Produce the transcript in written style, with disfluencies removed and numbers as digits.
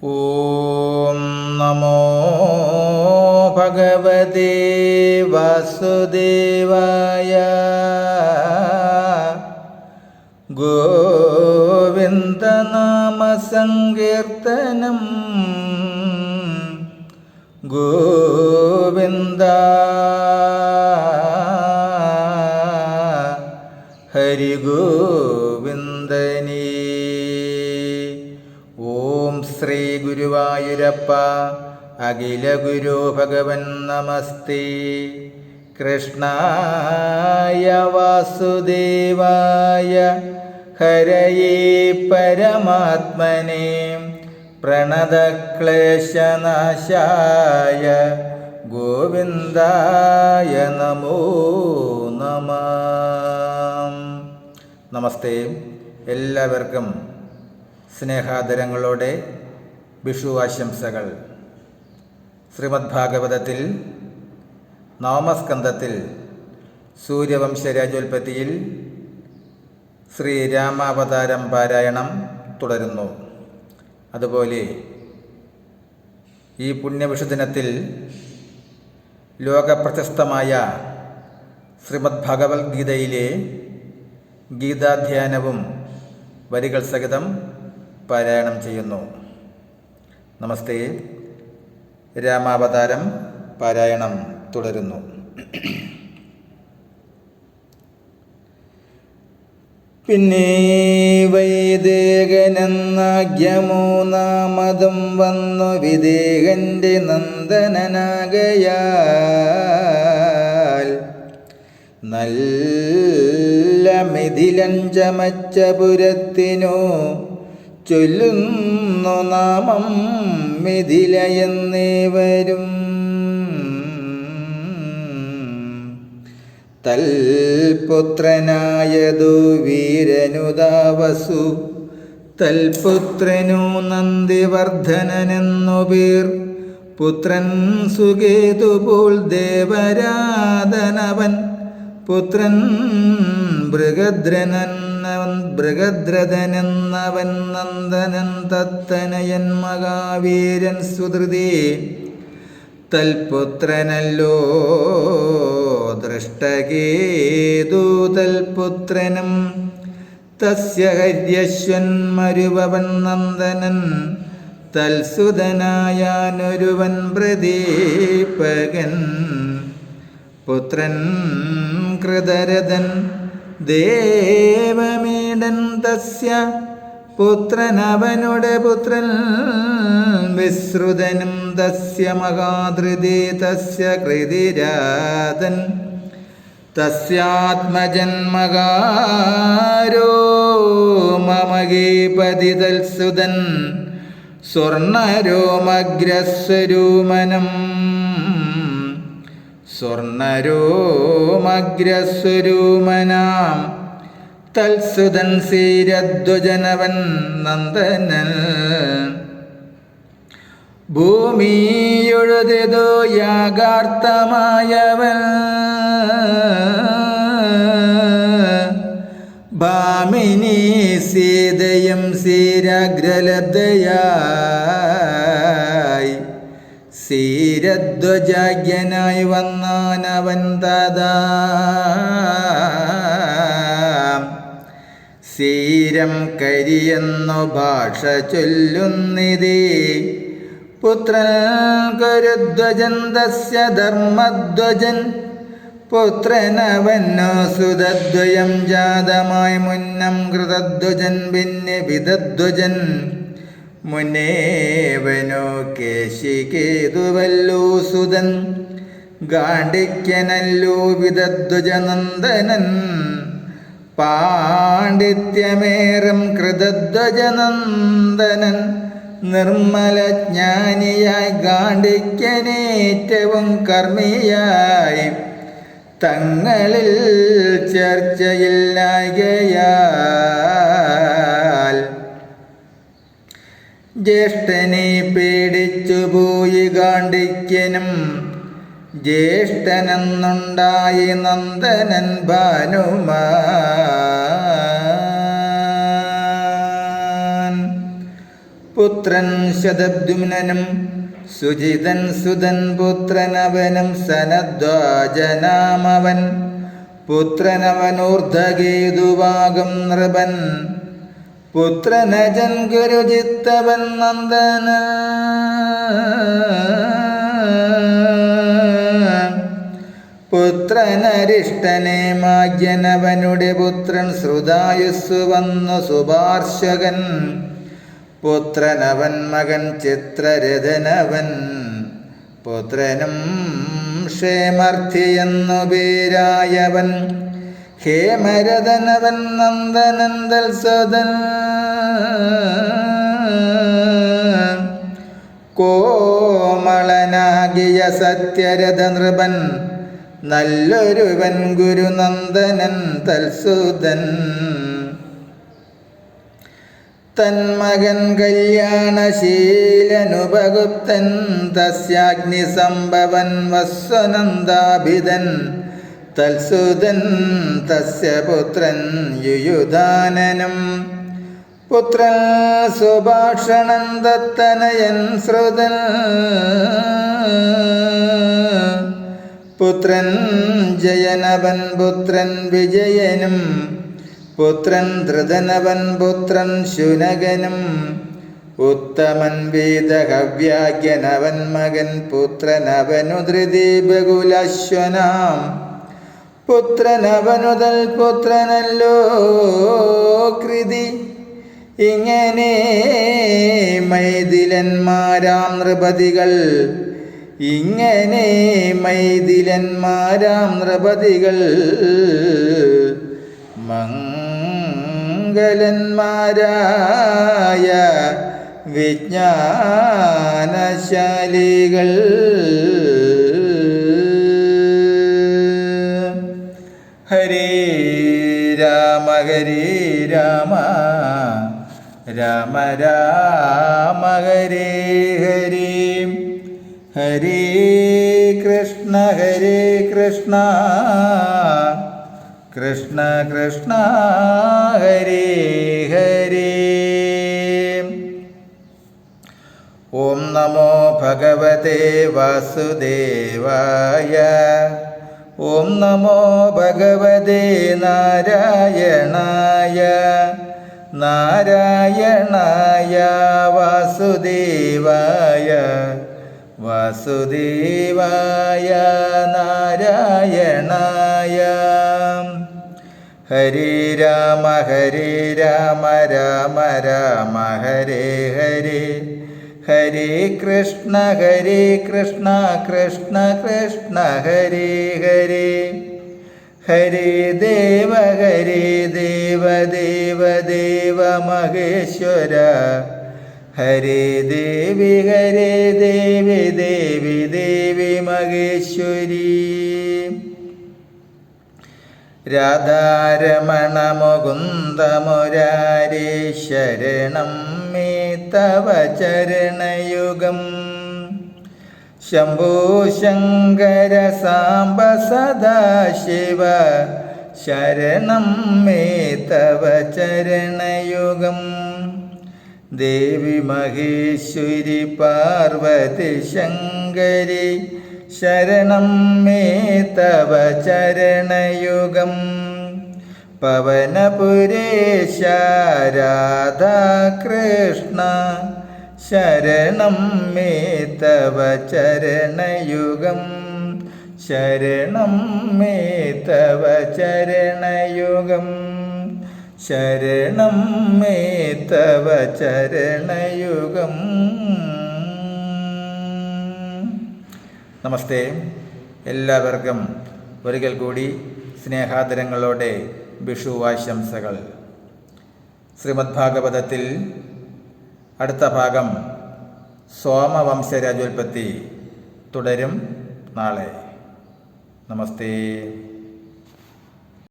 ഓം നമോ ഭഗവതേ വാസുദേവായ. ഗോവിന്ദനാമസങ്കീർത്തനം ഗോവിന്ദ. ഹരി ഗോവിന്ദനേ. ഓം ശ്രീ ഗുരുവായൂരപ്പ അഖില ഗുരു ഭഗവൻ നമസ്തേ. കൃഷ്ണായ വാസുദേവായ ഹരയേ പരമാത്മനേ പ്രണതക്ലേശനാശായ ഗോവിന്ദായ നമോ നമഃ. നമസ്തേ. എല്ലാവർക്കും സ്നേഹാദരങ്ങളോടെ വിഷു ആശംസകൾ. ശ്രീമദ് ഭാഗവതത്തിൽ നവമസ്കന്ധത്തിൽ സൂര്യവംശരാജോൽപത്തിയിൽ ശ്രീരാമാവതാരം പാരായണം തുടരുന്നു. അതുപോലെ ഈ പുണ്യവിഷുദിനത്തിൽ ലോകപ്രശസ്തമായ ശ്രീമദ് ഭഗവത്ഗീതയിലെ ഗീതാധ്യാനവും വരികൾ സഹിതം പാരായണം ചെയ്യുന്നു. നമസ്തേ. രാമാവതാരം പാരായണം തുടരുന്നു. പിന്നെ വൈദേകനെന്നാഗ്യമൂന്നാമതും വന്നു വിദേഹന്റെ നന്ദനനാകയാൽ നല്ല മിഥിലൻ ചമച്ച പുരത്തിനു ചൊല്ലുന്നു നാമം മിഥില എന്നേവരും. തൽപുത്രനായതു വീരനുദാവസു തൽപുത്രനു നന്ദിവർദ്ധനനെന്നു പേർ. പുത്രൻ സുകേതുപോൽ ദേവരാധനവൻ പുത്രൻ ബൃഹദ്രഥനെന്നവൻ നന്ദനൻ തത്തനയൻ മഹാവീരൻ സുധൃതേ. തൽപുത്രനല്ലോ ദൃഷ്ടകേതു തൽപുത്രനും തസ്യ ഹര്യശ്വൻ മരുവൻ നന്ദനൻ തൽസുതനായാനൊരുവൻ പ്രദീപകൻ. പുത്രൻ കൃതരഥൻ ദേവമീഡൻ തസ്യ പുത്രനവനുടെ പുത്രൻ വിശ്രുതനും തസ്യ മഹാധൃതി തസ്യ കൃതിരാതൻ തസ്യാത്മജൻ മകാരോ മമഗീപതി തൽസുതൻ സ്വർണരോമഗ്രസ്വരൂമനം സ്വർണരോമഗ്രസ്വരൂമനാം തൽസുതൻ സീരധ്വജനവൻ നന്ദനൻ. ഭൂമിയൊഴുതിതോ യാഗാർത്ഥമായവൻ ഭാമിനി സീതയും സീരാഗ്രലബ്ധയായി സീരധ്വജാഗ്യനായി വന്നാനവൻ തഥാ. സീരം കരിയെന്നു ഭാഷ ചൊല്ലുന്നിതേ പുത്രൻ കരുധ്വജൻ തസ്യ ധർമ്മധ്വജൻ. പുത്രനവനോ സുതദ്വയം ജാതമായി മുന്നം കൃതധ്വജൻ പിന്നെ വിദധ്വജൻ. മുന്നേവനോ കേശികേതുവല്ലോ സുതൻ ഗാണ്ഡിക്യനല്ലോ വിദധ്വജനന്ദനൻ. പാണ്ഡിത്യമേറും കൃതധ്വജനന്ദനൻ നിർമ്മലജ്ഞാനിയായി ഗാണ്ഡിക്യനേറ്റവും കർമ്മിയായി തങ്ങളിൽ ചർച്ചയില്ലായകയാൽ ജ്യേഷ്ഠനെ പേടിച്ചുപോയി ഗാണ്ഡിക്യനും. ജ്യേഷ്ഠനെന്നുണ്ടായി നന്ദനൻ ഭാനുമാൻ. പുത്രൻ ശതദ്യുമ്നനും സുജിതൻ സുതൻ പുത്രനവനും സനദ്വാജനാമവൻ പുത്രനവനൂർധകേതുവാകും നൃപൻ പുത്രനജൻ ഗുരുജിത്തവൻ നന്ദന പുത്രനരിഷ്ടനെ മാഗ്യനവനുടെ പുത്രൻ ശ്രുതായുസ്സു വന്നു സുപാർശകൻ പുത്രനവൻ മകൻ ചിത്രരഥനവൻ പുത്രനും ക്ഷേമർത്ഥിയെന്നു പേരായവൻ ഹേമരഥനവൻ നന്ദനന്ദൽ സ്വതൻ കോമളനാകിയ സത്യരഥ നൃപൻ നല്ലൊരുവൻ ഗുരുനന്ദനൻ തൽസുതൻ തന്മകൻ കല്യാണശീലനുപഗുപ്തൻ തസ്യാഗ്നിസംഭവൻ വസ്വനന്ദാഭിതൻ തൽസുതൻ തസ്യ പുത്രൻ യുയുധാനനും പുത്രൻ സുഭാഷണൻ ദത്തനയൻ ശ്രുതൻ പുത്രൻ ജയനവൻ പുത്രൻ വിജയനും പുത്രൻ ധൃതനവൻ പുത്രൻ ശുനകനും ഉത്തമൻ വീതഹവ്യാഗ്യനവൻ മകൻ പുത്രനവനു ധൃതി ബഹുലശ്വനാം പുത്രനവനുതൽ പുത്രനല്ലോ കൃതി ഇങ്ങനെ മൈഥിലന്മാരാം നൃപതികൾ ഇങ്ങനെ മൈഥിലന്മാരാം നൃപതികൾ മംഗലന്മാരായ വിജ്ഞാനശാലികൾ ഹരേ രാമ ഹരേ രാമ രാമ രാമ ഹരേ ഹരേ ഹരേ കൃഷ്ണ കൃഷ്ണ കൃഷ്ണ ഹരേ ഹരേ. ഓം നമോ ഭഗവതേ വാസുദേവായ. ഓം നമോ ഭഗവതേ നാരായണായ. നാരായണായ വാസുദേവായ. വാസുദേവായ നാരായണായ. ഹരേ രാമ രാമ രാമ ഹരേ ഹരേ. ഹരേ കൃഷ്ണ കൃഷ്ണ കൃഷ്ണ ഹരേ ഹരേ. ഹരേ ദേവ ദേവ മഹേശ്വര. ഹരേ ദേവി ദേവി മഹേശ്വരി. രാധാരമണ മുകുന്ദ മുരാരേ ശരണം മേ തവ ചരണയുഗം. ശംഭോ ശങ്കര സാംബ സദാശിവ ശരണം മേ തവ ചരണയുഗം. ദേവി മഹേശ്വരി പാർവതി ശങ്കരി ശരണം മേ തവ ചരണയുഗം. പവനപുരേശ രാധാകൃഷ്ണ ശരണം മേ തവ ചരണയുഗം. ശരണം മേ തവ ചരണയുഗം. ശരണം മേ തവ ചരണയുഗം. നമസ്തേ. എല്ലാവർക്കും ഒരിക്കൽ കൂടി സ്നേഹാദരങ്ങളോടെ വിഷു ആശംസകൾ. ശ്രീമദ് ഭാഗവതത്തിൽ അടുത്ത ഭാഗം സോമവംശരാജോൽപത്തി തുടരും നാളെ. നമസ്തേ.